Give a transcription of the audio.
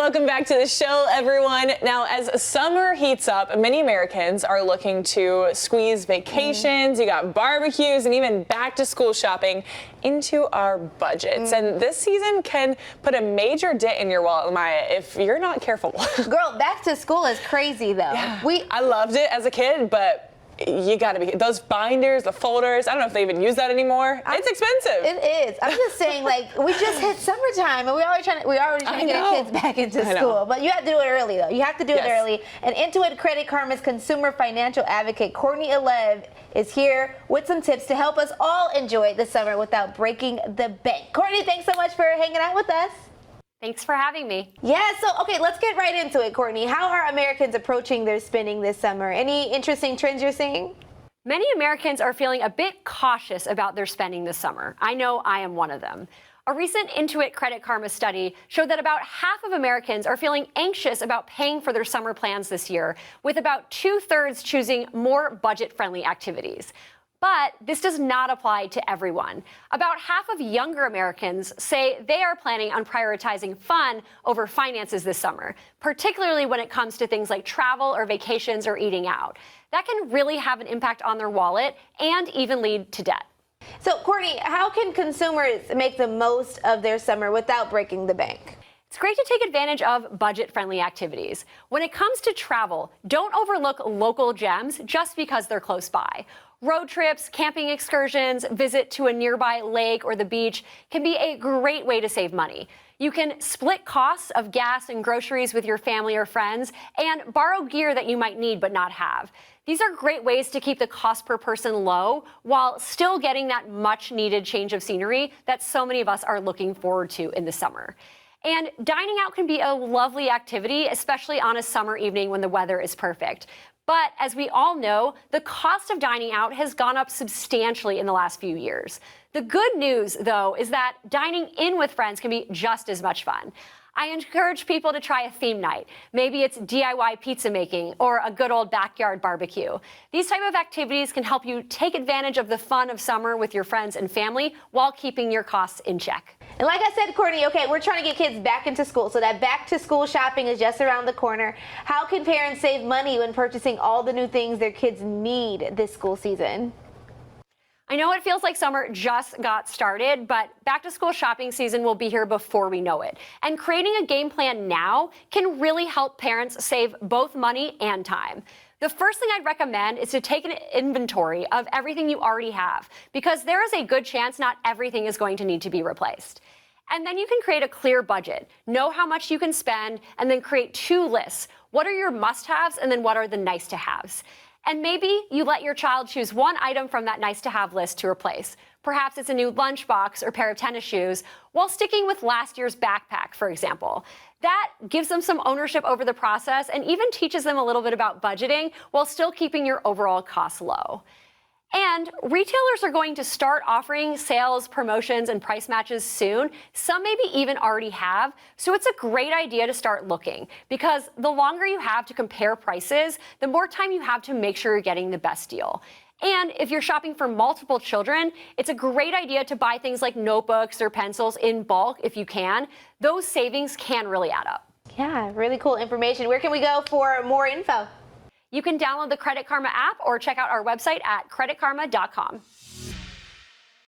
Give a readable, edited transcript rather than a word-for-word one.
welcome back to the show, everyone. Now, as summer heats up, many Americans are looking to squeeze vacations, you got barbecues, and even back-to-school shopping into our budgets. And this season can put a major dent in your wallet, Maya, if you're not careful. Girl, back to school is crazy, though. Yeah. I loved it as a kid, but you gotta be, those binders, the folders, I don't know if they even use that anymore. It's expensive. It is. I'm just saying, like, we just hit summertime and we're already trying to get our kids back into school. But you have to do it early, though. You have to do it early. And Intuit Credit Karma's consumer financial advocate, Courtney Alev, is here with some tips to help us all enjoy the summer without breaking the bank. Courtney, thanks so much for hanging out with us. Thanks for having me. Yeah, so, okay, let's get right into it, Courtney. How are Americans approaching their spending this summer? Any interesting trends you're seeing? Many Americans are feeling a bit cautious about their spending this summer. I know I am one of them. A recent Intuit Credit Karma study showed that about half of Americans are feeling anxious about paying for their summer plans this year, with about 2/3 choosing more budget-friendly activities. But this does not apply to everyone. About half of younger Americans say they are planning on prioritizing fun over finances this summer, particularly when it comes to things like travel or vacations or eating out. That can really have an impact on their wallet and even lead to debt. So, Courtney, how can consumers make the most of their summer without breaking the bank? It's great to take advantage of budget-friendly activities. When it comes to travel, don't overlook local gems just because they're close by. Road trips, camping excursions, visit to a nearby lake or the beach can be a great way to save money. You can split costs of gas and groceries with your family or friends and borrow gear that you might need but not have. These are great ways to keep the cost per person low while still getting that much-needed change of scenery that so many of us are looking forward to in the summer. And dining out can be a lovely activity, especially on a summer evening when the weather is perfect. But as we all know, the cost of dining out has gone up substantially in the last few years. The good news, though, is that dining in with friends can be just as much fun. I encourage people to try a theme night. Maybe it's DIY pizza making or a good old backyard barbecue. These type of activities can help you take advantage of the fun of summer with your friends and family while keeping your costs in check. And like I said, Courtney, okay, we're trying to get kids back into school, so that back-to-school shopping is just around the corner. How can parents save money when purchasing all the new things their kids need this school season? I know it feels like summer just got started, but back-to-school shopping season will be here before we know it. And creating a game plan now can really help parents save both money and time. The first thing I'd recommend is to take an inventory of everything you already have, because there is a good chance not everything is going to need to be replaced. And then you can create a clear budget, know how much you can spend, and then create 2 lists. What are your must-haves, and then what are the nice-to-haves? And maybe you let your child choose one item from that nice-to-have list to replace. Perhaps it's a new lunchbox or pair of tennis shoes, while sticking with last year's backpack, for example. That gives them some ownership over the process and even teaches them a little bit about budgeting while still keeping your overall costs low. And retailers are going to start offering sales, promotions, and price matches soon. Some maybe even already have. So it's a great idea to start looking, because the longer you have to compare prices, the more time you have to make sure you're getting the best deal. And if you're shopping for multiple children, it's a great idea to buy things like notebooks or pencils in bulk if you can. Those savings can really add up. Yeah, really cool information. Where can we go for more info? You can download the Credit Karma app or check out our website at creditkarma.com.